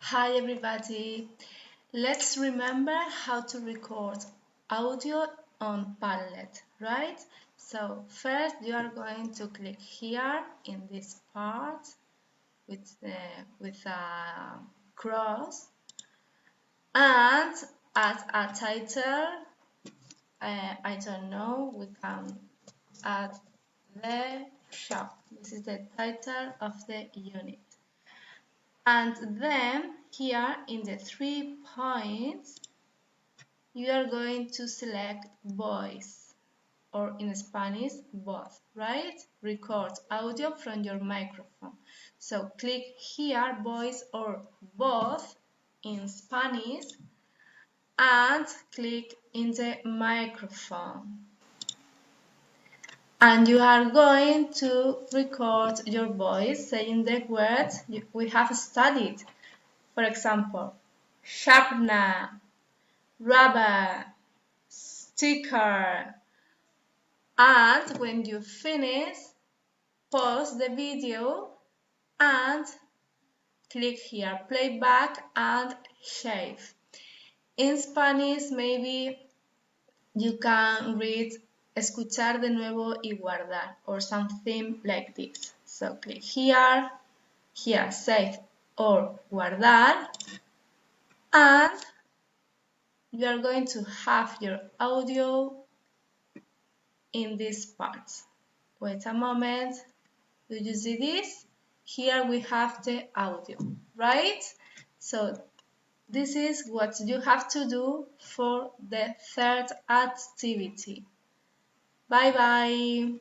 Hi everybody, let's remember how to record audio on Padlet, right? So first you are going to click here in this part with a cross and add a title. I don't know, we can add the shop. This is the title of the unit. And then here in the 3 points, you are going to select voice, or in Spanish, voz, right? Record audio from your microphone. So click here, voice or voz in Spanish, and click in the microphone. And you are going to record your voice saying the words we have studied. For example, sharpener, rubber, sticker. And when you finish, pause the video and click here, playback and save. In Spanish, maybe you can read escuchar de nuevo y guardar or something like this. So click here, save or guardar, and you are going to have your audio in this part. Wait a moment. Do you see this? Here we have the audio, right? So this is what you have to do for the third activity. Bye bye.